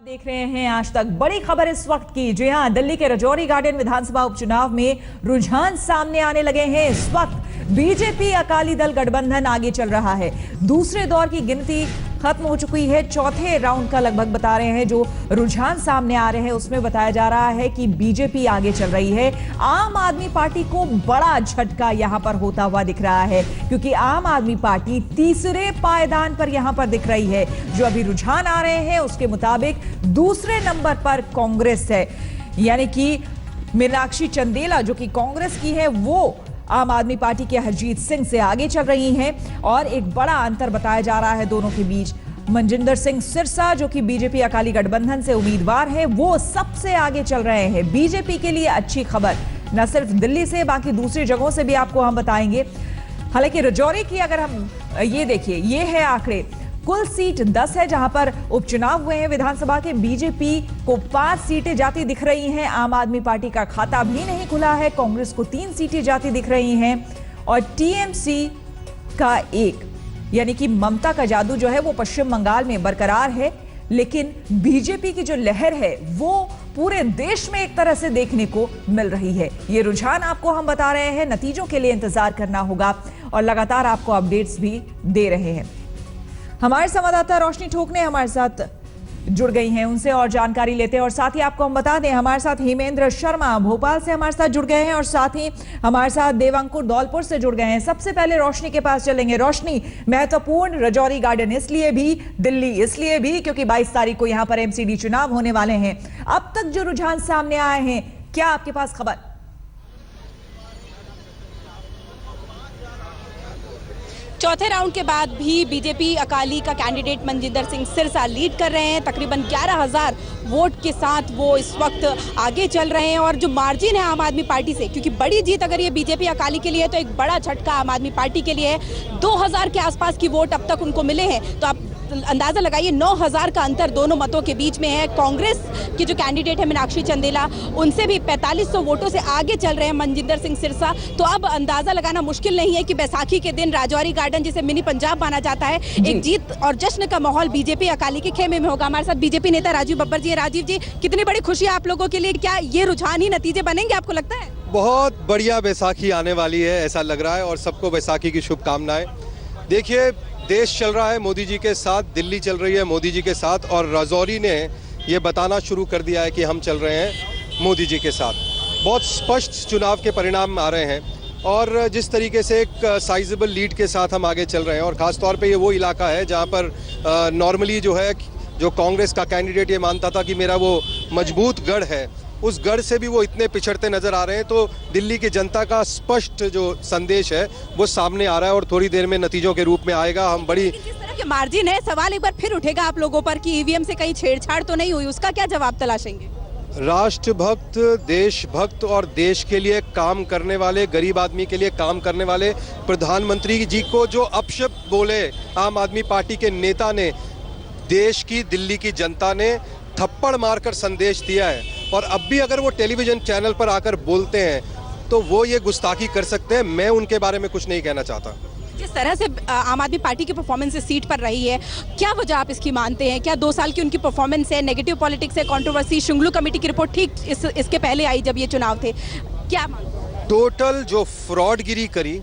देख रहे हैं आज तक। बड़ी खबर इस वक्त की, जी हां, दिल्ली के रजौरी गार्डन विधानसभा उपचुनाव में रुझान सामने आने लगे हैं। इस वक्त बीजेपी अकाली दल गठबंधन आगे चल रहा है। दूसरे दौर की गिनती खत्म हो चुकी है। चौथे राउंड का लगभग बता रहे हैं। जो रुझान सामने आ रहे हैं उसमें बताया जा रहा है कि बीजेपी आगे चल रही है। आम आदमी पार्टी को बड़ा झटका यहां पर होता हुआ दिख रहा है, क्योंकि आम आदमी पार्टी तीसरे पायदान पर यहां पर दिख रही है। जो अभी रुझान आ रहे हैं उसके मुताबिक दूसरे नंबर पर कांग्रेस है, यानी कि मीनाक्षी चंदेला जो कि कांग्रेस की है वो आम आदमी पार्टी के हरजीत सिंह से आगे चल रही हैं। और एक बड़ा अंतर बताया जा रहा है दोनों के बीच। मनजिंदर सिंह सिरसा जो कि बीजेपी अकाली गठबंधन से उम्मीदवार है वो सबसे आगे चल रहे हैं। बीजेपी के लिए अच्छी खबर न सिर्फ दिल्ली से, बाकी दूसरी जगहों से भी आपको हम बताएंगे। हालांकि रजौरी की अगर हम ये देखिए, ये है आंकड़े, कुल सीट 10 है जहां पर उपचुनाव हुए हैं विधानसभा के। बीजेपी को 5 सीटें जाती दिख रही हैं। आम आदमी पार्टी का खाता भी नहीं खुला है। कांग्रेस को 3 सीटें जाती दिख रही हैं और टीएमसी का 1, यानी कि ममता का जादू जो है वो पश्चिम बंगाल में बरकरार है। लेकिन बीजेपी की जो लहर है वो पूरे देश में एक तरह से देखने को मिल रही है। ये रुझान आपको हम बता रहे हैं, नतीजों के लिए इंतजार करना होगा और लगातार आपको अपडेट्स भी दे रहे हैं। हमारे संवाददाता रोशनी ठोकने हमारे साथ जुड़ गई हैं, उनसे और जानकारी लेते हैं। और साथ ही आपको हम बता दें, हमारे साथ हेमेंद्र शर्मा भोपाल से हमारे साथ जुड़ गए हैं और साथ ही हमारे साथ देवांकुर धौलपुर से जुड़ गए हैं। सबसे पहले रोशनी के पास चलेंगे। रोशनी, महत्वपूर्ण रजौरी गार्डन इसलिए भी, दिल्ली इसलिए भी क्योंकि 22 तारीख को यहां पर एमसीडी चुनाव होने वाले हैं। अब तक जो रुझान सामने आए हैं, क्या आपके पास खबर? चौथे राउंड के बाद भी बीजेपी अकाली का कैंडिडेट मनजिंदर सिंह सिरसा लीड कर रहे हैं। तकरीबन 11,000 वोट के साथ वो इस वक्त आगे चल रहे हैं। और जो मार्जिन है आम आदमी पार्टी से, क्योंकि बड़ी जीत अगर ये बीजेपी अकाली के लिए है तो एक बड़ा झटका आम आदमी पार्टी के लिए है। 2,000 के आसपास की वोट अब तक उनको मिले हैं, तो आप अंदाजा लगाइए 9,000 का अंतर दोनों मतों के बीच में है। कांग्रेस की जो कैंडिडेट है मीनाक्षी चंदेला, उनसे भी 4500 वोटों से आगे चल रहे हैं मनजिंदर सिंह सिरसा। तो अब अंदाजा लगाना मुश्किल नहीं है कि बैसाखी के दिन राजौरी गार्डन, जिसे मिनी पंजाब माना जाता है, एक जीत और जश्न का माहौल बीजेपी अकाली के खेमे में होगा। हमारे साथ बीजेपी नेता राजीव बब्बर जी। राजीव जी, कितनी बड़ी खुशी है आप लोगों के लिए, क्या ये रुझान ही नतीजे बनेंगे आपको लगता है? बहुत बढ़िया बैसाखी आने वाली है ऐसा लग रहा है और सबको बैसाखी की शुभकामनाएं। देखिए, देश चल रहा है मोदी जी के साथ, दिल्ली चल रही है मोदी जी के साथ और रजौरी ने ये बताना शुरू कर दिया है कि हम चल रहे हैं मोदी जी के साथ। बहुत स्पष्ट चुनाव के परिणाम आ रहे हैं और जिस तरीके से एक साइजेबल लीड के साथ हम आगे चल रहे हैं। और ख़ास तौर पे ये वो इलाका है जहाँ पर नॉर्मली जो है, जो कांग्रेस का कैंडिडेट ये मानता था कि मेरा वो मजबूत गढ़ है, उस गढ़ से भी वो इतने पिछड़ते नजर आ रहे हैं। तो दिल्ली की जनता का स्पष्ट जो संदेश है वो सामने आ रहा है और थोड़ी देर में नतीजों के रूप में आएगा। हम बड़ी किस तरह के मार्जिन है, सवाल एक बार फिर उठेगा आप लोगों पर कि ईवीएम से कहीं छेड़छाड़ तो नहीं हुई, उसका क्या जवाब तलाशेंगे? राष्ट्रभक्त, देशभक्त और देश के लिए काम करने वाले, गरीब आदमी के लिए काम करने वाले प्रधानमंत्री जी को जो अपशब्द बोले आम आदमी पार्टी के नेता ने, देश की, दिल्ली की जनता ने थप्पड़ मारकर संदेश दिया है। और अब भी अगर वो टेलीविजन चैनल पर आकर बोलते हैं तो वो ये गुस्ताखी कर सकते हैं। मैं उनके बारे में कुछ नहीं कहना चाहता। जिस तरह से आम आदमी पार्टी की परफॉर्मेंस इस सीट पर रही है, क्या वजह आप इसकी मानते हैं? क्या 2 साल की उनकी परफॉर्मेंस है, नेगेटिव पॉलिटिक्स है, कंट्रोवर्सी, शुंगलू कमेटी की रिपोर्ट ठीक इसके पहले आई जब ये चुनाव थे, क्या मानते? टोटल जो फ्रॉडगिरी करी,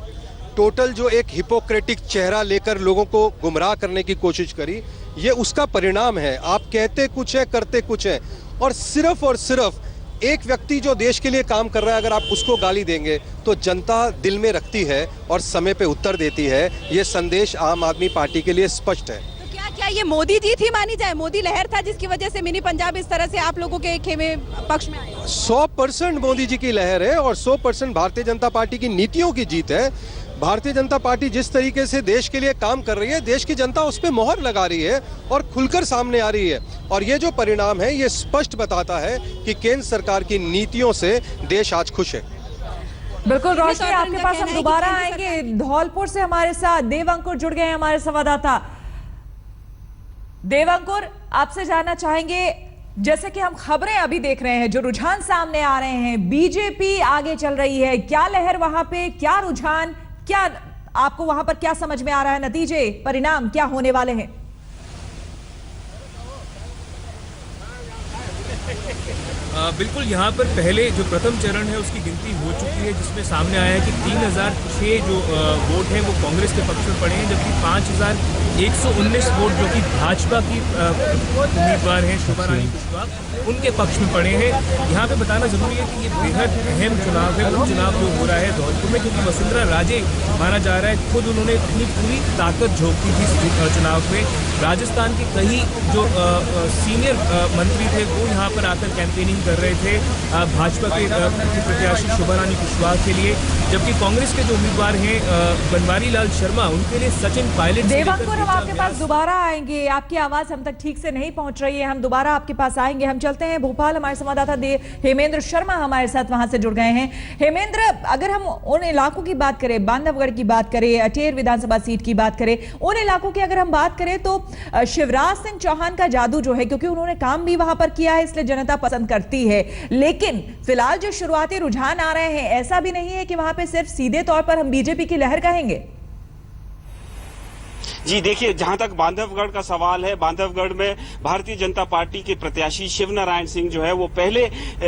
टोटल जो एक हिपोक्रेटिक चेहरा लेकर लोगों को गुमराह करने की कोशिश करी, ये उसका परिणाम है। आप कहते कुछ है, करते कुछ है। और सिर्फ एक व्यक्ति जो देश के लिए काम कर रहा है, अगर आप उसको गाली देंगे तो जनता दिल में रखती है और समय पे उत्तर देती है। ये संदेश आम आदमी पार्टी के लिए स्पष्ट है। तो क्या ये मोदी जीत ही मानी जाए? मोदी लहर था जिसकी वजह से मिनी पंजाब इस तरह से आप लोगों के खेमे पक्ष में आया? 100% मोदी जी की लहर है और 100% भारतीय जनता पार्टी की नीतियों की जीत है। भारतीय जनता पार्टी जिस तरीके से देश के लिए काम कर रही है, देश की जनता उस पर मोहर लगा रही है और खुलकर सामने आ रही है। और ये जो परिणाम है ये स्पष्ट बताता है कि केंद्र सरकार की नीतियों से देश आज खुश है। बिल्कुल रोशनी, आपके पास हम दोबारा आएंगे। धौलपुर से हमारे साथ देवांकुर जुड़ गए हैं, हमारे संवाददाता। देवांकुर, आपसे जानना चाहेंगे, जैसे कि हम खबरें अभी देख रहे हैं, जो रुझान सामने आ रहे हैं, बीजेपी आगे चल रही है, क्या लहर वहां पे, क्या रुझान, क्या आपको वहां पर क्या समझ में आ रहा है? नतीजे, परिणाम क्या होने वाले हैं? बिल्कुल, यहाँ पर पहले जो प्रथम चरण है उसकी गिनती हो चुकी है, जिसमें सामने आया है कि 3006 जो वोट हैं वो कांग्रेस के पक्ष में पड़े हैं, जबकि 5119 वोट जो कि भाजपा की उम्मीदवार हैं शोभा रानी कुशवाहा उनके पक्ष में पड़े हैं। यहाँ पे बताना जरूरी है कि ये बेहद अहम चुनाव है, वो चुनाव जो हो रहा है धौलपुर में, क्योंकि वसुंधरा राजे माना जा रहा है खुद उन्होंने अपनी पूरी ताकत झोंकी थी इस चुनाव में। राजस्थान के कई जो सीनियर मंत्री थे वो यहाँ पर आकर कैंपेनिंग कर रहे थे भाजपा के प्रत्याशी शोभा रानी कुशवाहा के लिए, जबकि कांग्रेस के जो उम्मीदवार हैं बनवारी लाल शर्मा उनके लिए सचिन पायलट। देवांकुर, हम आपके पास दोबारा आएंगे, आपकी आवाज हम तक ठीक से नहीं पहुंच रही है, हम दोबारा आपके पास आएंगे। हम चलते हैं भोपाल, हमारे संवाददाता हेमेंद्र शर्मा हमारे साथ वहां से जुड़ गए हैं। हेमेंद्र, अगर हम उन इलाकों की बात करें, बांधवगढ़ की बात करें, अटेर विधानसभा सीट की बात करें, उन इलाकों की अगर हम बात करें तो शिवराज सिंह चौहान का जादू जो है, क्योंकि उन्होंने काम भी वहां पर किया है इसलिए जनता पसंद करती है, लेकिन फिलहाल जो शुरुआती रुझान आ रहे हैं ऐसा भी नहीं है कि वहां पे सिर्फ सीधे तौर पर हम बीजेपी की लहर कहेंगे। जी देखिए, जहां तक बांधवगढ़ का सवाल है, बांधवगढ़ में भारतीय जनता पार्टी के प्रत्याशी शिवनारायण सिंह जो है वो पहले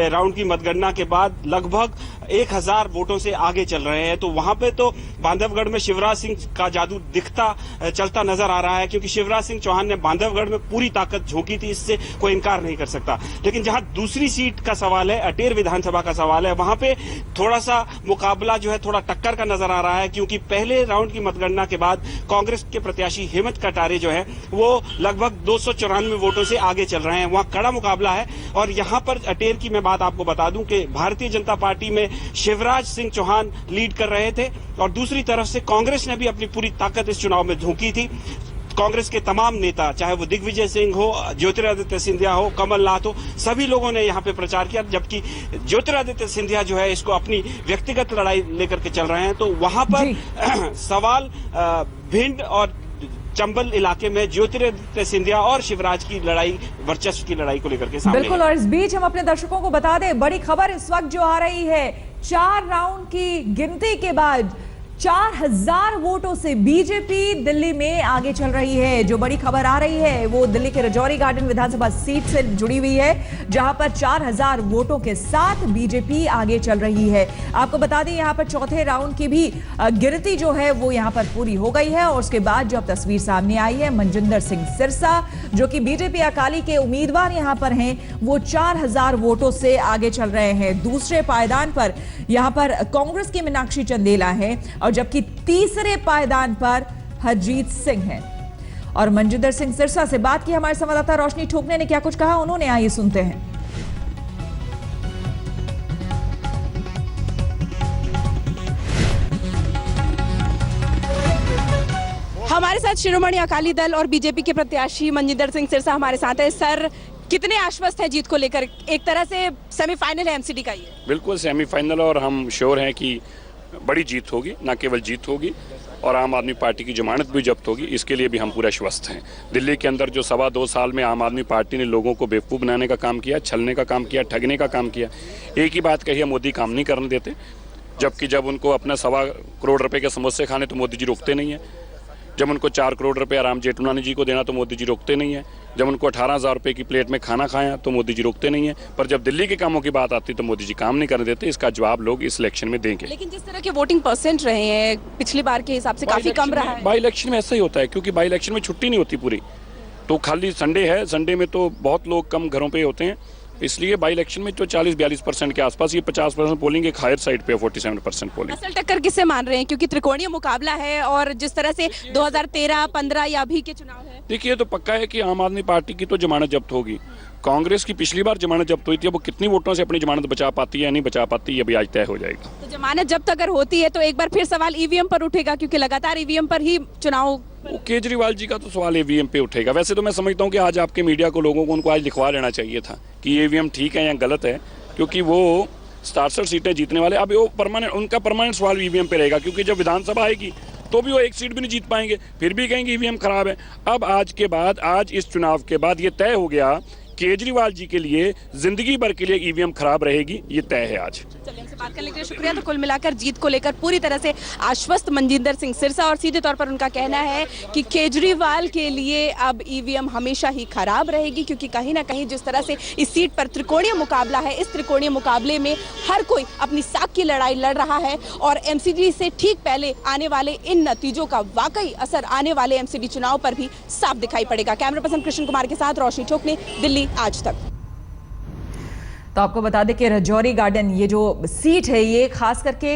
राउंड की मतगणना के बाद लगभग 1000 वोटों से आगे चल रहे हैं। तो वहां पे तो बांधवगढ़ में शिवराज सिंह का जादू दिखता चलता नजर आ रहा है, क्योंकि शिवराज सिंह चौहान ने बांधवगढ़ में पूरी ताकत झोंकी थी, इससे कोई इनकार नहीं कर सकता। लेकिन जहां दूसरी सीट का सवाल है, अटेर विधानसभा का सवाल है, वहां पे थोड़ा सा मुकाबला जो है थोड़ा टक्कर का नजर आ रहा है, क्योंकि पहले राउंड की मतगणना के बाद कांग्रेस के प्रत्याशी हेमंत कटारे जो है वो लगभग 294 वोटों से आगे चल रहे हैं। वहां कड़ा मुकाबला है। और यहां पर अटेर की मैं बात आपको बता दूं कि भारतीय जनता पार्टी में शिवराज सिंह चौहान लीड कर रहे थे, और दूसरी तरफ से कांग्रेस ने भी अपनी पूरी ताकत इस चुनाव में झोंकी थी। कांग्रेस के तमाम नेता, चाहे वो दिग्विजय सिंह हो, ज्योतिरादित्य सिंधिया हो, कमलनाथ हो, सभी लोगों ने यहाँ पे प्रचार किया, जबकि ज्योतिरादित्य सिंधिया जो है इसको अपनी व्यक्तिगत लड़ाई लेकर के चल रहे हैं। तो वहां पर सवाल भिंड और चंबल इलाके में ज्योतिरादित्य सिंधिया और शिवराज की लड़ाई, वर्चस्व की लड़ाई को लेकर के सामने। बिल्कुल, और इस बीच हम अपने दर्शकों को बता दें, बड़ी खबर इस वक्त जो आ रही है, 4 राउंड की गिनती के बाद 4000 वोटों से बीजेपी दिल्ली में आगे चल रही है। जो बड़ी खबर आ रही है वो दिल्ली के रजौरी गार्डन विधानसभा सीट से जुड़ी हुई है, जहां पर 4000 वोटों के साथ बीजेपी आगे चल रही है। आपको बता दें यहां पर चौथे राउंड की भी गिनती जो है वो यहां पर पूरी हो गई है, और उसके बाद जो अब तस्वीर सामने आई है, मनजिंदर सिंह सिरसा जो कि बीजेपी अकाली के उम्मीदवार यहां पर हैं, वो 4000 वोटों से आगे चल रहे हैं। दूसरे पायदान पर यहां पर कांग्रेस की मीनाक्षी चंदेला है, और जबकि तीसरे पायदान पर हरजीत सिंह है। और मनजिंदर सिंह सिरसा से बात की हमारे संवाददाता रोशनी ठोकने ने, क्या कुछ कहा उन्होंने, आइए सुनते हैं। हमारे साथ शिरोमणि अकाली दल और बीजेपी के प्रत्याशी मनजिंदर सिंह सिरसा हमारे साथ है। सर, कितने आश्वस्त है जीत को लेकर? एक तरह से सेमीफाइनल है एमसीडी का ये। बिल्कुल सेमीफाइनल, और हम श्योर हैं कि बड़ी जीत होगी, न केवल जीत होगी और आम आदमी पार्टी की जमानत भी जब्त होगी, इसके लिए भी हम पूरे आश्वस्त हैं। दिल्ली के अंदर जो 2.25 साल में आम आदमी पार्टी ने लोगों को बेवकूफ़ बनाने का काम किया, छलने का काम किया, ठगने का काम किया, एक ही बात कही है, मोदी काम नहीं करने देते। जबकि जब उनको अपना 1.25 करोड़ रुपए के समोसे खाने तो मोदी जी रोकते नहीं है। जब उनको 4 करोड़ रुपए राम जेठमलानी जी को देना तो मोदी जी रोकते नहीं है। जब उनको 18,000 रुपए की प्लेट में खाना खाया तो मोदी जी रोकते नहीं है। पर जब दिल्ली के कामों की बात आती तो मोदी जी काम नहीं करने देते। इसका जवाब लोग इस इलेक्शन में देंगे। लेकिन जिस तरह के वोटिंग परसेंट रहे हैं पिछली बार के हिसाब से काफी कम रहा है। बाई इलेक्शन में ऐसा ही होता है, क्योंकि बाई इलेक्शन में छुट्टी नहीं होती पूरी, तो खाली संडे है, संडे में तो बहुत लोग कम घरों पे होते हैं, इसलिए बाई इलेक्शन में तो 40-42% के आसपास, ये 50% पोलिंग एक हायर साइड पे 47% पोलिंग। असल टक्कर किससे मान रहे हैं, क्योंकि त्रिकोणीय मुकाबला है और जिस तरह से 2013, 15 या अभी के चुनाव है? देखिए, तो पक्का है कि आम आदमी पार्टी की तो जमानत जब्त होगी। कांग्रेस की पिछली बार जमानत जब्त हुई थी, अब वो कितनी वोटों से अपनी जमानत बचा पाती है या नहीं बचा पाती, ये भी आज तय हो जाएगा। तो जमानत जब्त अगर होती है तो एक बार फिर सवाल ईवीएम पर उठेगा, क्योंकि लगातार ईवीएम पर ही चुनाव। केजरीवाल जी का तो सवाल ईवीएम पे उठेगा। वैसे तो मैं समझता हूँ कि आज आपके मीडिया को, लोगों को, उनको आज लिखवा लेना चाहिए था कि ईवीएम ठीक है या गलत है, क्योंकि वो 67 सीटें जीतने वाले। अब वो परमानेंट, उनका परमानेंट सवाल ईवीएम पे रहेगा, क्योंकि जब विधानसभा आएगी तो भी वो एक सीट भी नहीं जीत पाएंगे, फिर भी कहेंगे ईवीएम खराब है। अब आज के बाद, आज इस चुनाव के बाद ये तय हो गया केजरीवाल जी के लिए जिंदगी भर के लिए ईवीएम खराब रहेगी, ये तय है आज। चलिए, हमसे बात करने के लिए शुक्रिया। तो कुल मिलाकर जीत को लेकर पूरी तरह से आश्वस्त मनजिंदर सिंह सिरसा, और सीधे तौर पर उनका कहना है कि केजरीवाल के लिए अब ईवीएम हमेशा ही खराब रहेगी, क्योंकि कहीं ना कहीं जिस तरह से इस सीट पर त्रिकोणीय मुकाबला है, इस त्रिकोणीय मुकाबले में हर कोई अपनी साख की लड़ाई लड़ रहा है और एमसीडी से ठीक पहले आने वाले इन नतीजों का वाकई असर आने वाले एमसीडी चुनाव पर भी साफ दिखाई पड़ेगा। कैमरा पर्सन कृष्ण कुमार के साथ रोशनी ठोकने, दिल्ली आज तक। तो आपको बता दें कि राजौरी गार्डन ये जो सीट है ये खास करके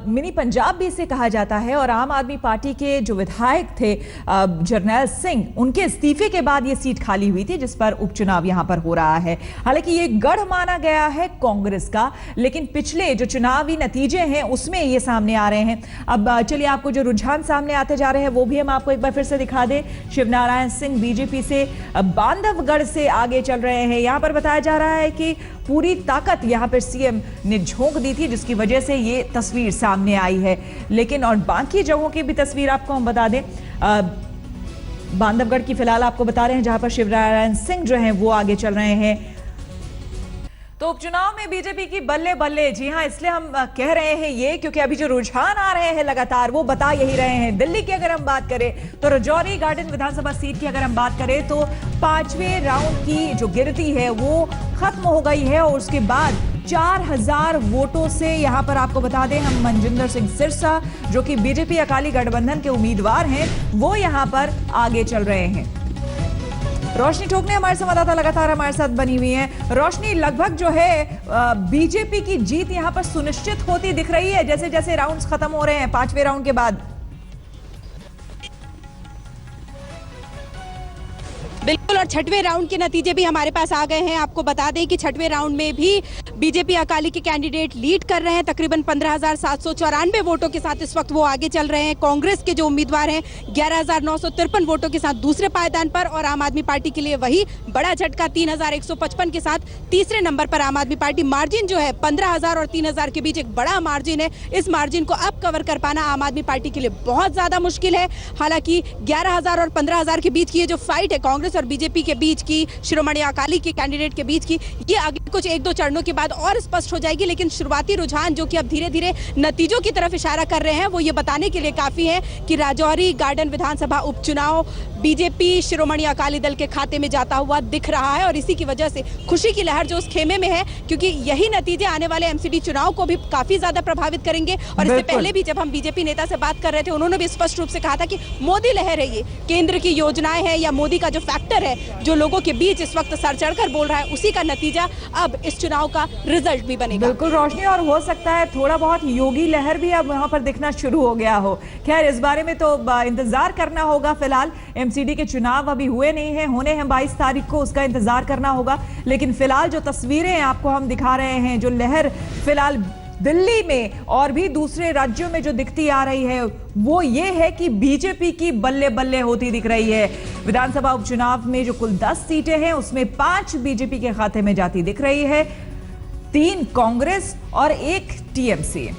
मिनी पंजाब भी इसे कहा जाता है, और आम आदमी पार्टी के जो विधायक थे जरनैल सिंह, उनके इस्तीफे के बाद ये सीट खाली हुई थी, जिस पर उपचुनाव यहां पर हो रहा है। हालांकि ये गढ़ माना गया है कांग्रेस का, लेकिन पिछले जो चुनावी नतीजे हैं उसमें ये सामने आ रहे हैं। अब चलिए आपको जो रुझान सामने आते जा रहे हैं वो भी हम आपको एक बार फिर से दिखा दें। शिवनारायण सिंह बीजेपी से बांधवगढ़ से आगे चल रहे हैं। यहां पर बताया जा रहा है कि पूरी ताकत यहां पर सीएम ने झोंक दी थी, जिसकी वजह से ये तस्वीर सामने आई है। लेकिन और बाकी जगहों की भी तस्वीर आपको हम बता दें। बांधवगढ़ की फिलहाल आपको बता रहे हैं, जहां पर शिवनारायण सिंह जो हैं वो आगे चल रहे हैं। तो उपचुनाव में बीजेपी की बल्ले बल्ले, जी हां, इसलिए हम कह रहे हैं ये क्योंकि अभी जो रुझान आ रहे हैं लगातार वो बता यही रहे हैं। दिल्ली की अगर हम बात करें तो राजौरी गार्डन विधानसभा सीट की अगर हम बात करें तो 5वें राउंड की जो गिनती है वो खत्म हो गई है, और उसके बाद 4000 वोटों से यहां पर आपको बता दें हम मनजिंदर सिंह सिरसा जो कि बीजेपी अकाली गठबंधन के उम्मीदवार हैं, वो यहां पर आगे चल रहे हैं। रोशनी ठोकने हमारे संवाददाता लगातार हमारे साथ बनी हुई है। रोशनी, लगभग जो है बीजेपी की जीत यहां पर सुनिश्चित होती दिख रही है जैसे जैसे राउंड्स खत्म हो रहे हैं 5वें राउंड के बाद। बिल्कुल, और 6वें राउंड के नतीजे भी हमारे पास आ गए हैं। आपको बता दें कि 6वें राउंड में भी बीजेपी अकाली के कैंडिडेट लीड कर रहे हैं, तकरीबन 15,794 वोटों के साथ इस वक्त वो आगे चल रहे हैं। कांग्रेस के जो उम्मीदवार हैं 11,953 वोटों के साथ दूसरे पायदान पर, और आम आदमी पार्टी के लिए वही बड़ा झटका 3,155 के साथ तीसरे नंबर पर आम आदमी पार्टी। मार्जिन जो है 15,000 और 3,000 के बीच एक बड़ा मार्जिन है। इस मार्जिन को अब कवर कर पाना आम आदमी पार्टी के लिए बहुत ज्यादा मुश्किल है। हालांकि 11,000 और 15,000 के बीच की ये जो फाइट है कांग्रेस और बीजेपी के बीच की, शिरोमणि अकाली के कैंडिडेट के बीच की, ये आगे कुछ 1-2 चरणों के बाद और स्पष्ट हो जाएगी। लेकिन शुरुआती रुझान जो कि अब धीरे धीरे नतीजों की तरफ इशारा कर रहे हैं वो ये बताने के लिए काफी है कि राजौरी गार्डन विधानसभा उपचुनाव बीजेपी शिरोमणि अकाली दल के खाते में जाता हुआ दिख रहा है, और इसी की वजह से खुशी की लहर जो उस खेमे में है, क्योंकि यही नतीजे आने वाले एमसीडी चुनाव को भी काफी ज्यादा प्रभावित करेंगे। और इससे पहले भी जब हम बीजेपी नेता से बात कर रहे थे उन्होंने भी स्पष्ट रूप से कहा था कि मोदी लहर है, ये केंद्र की योजनाएं हैं या मोदी का जो फैक्टर है जो लोगों के बीच इस वक्त सर चढ़कर बोल रहा है, उसी का नतीजा अब इस चुनाव का रिजल्ट भी बनेगा। बिल्कुल रोशनी, और हो सकता है थोड़ा बहुत योगी लहर भी अब वहां पर दिखना शुरू हो गया हो। खैर, इस बारे में तो इंतजार करना होगा। फिलहाल एमसीडी के चुनाव अभी हुए नहीं हैं, होने हैं 22 तारीख को, उसका इंतजार करना होगा। लेकिन फिलहाल जो तस्वीरें आपको हम दिखा रहे हैं, जो लहर फिलहाल दिल्ली में और भी दूसरे राज्यों में जो दिखती आ रही है वो ये है कि बीजेपी की बल्ले बल्ले होती दिख रही है। विधानसभा उपचुनाव में जो कुल 10 सीटें हैं उसमें 5 बीजेपी के खाते में जाती दिख रही है, 3 कांग्रेस और 1 टीएमसी।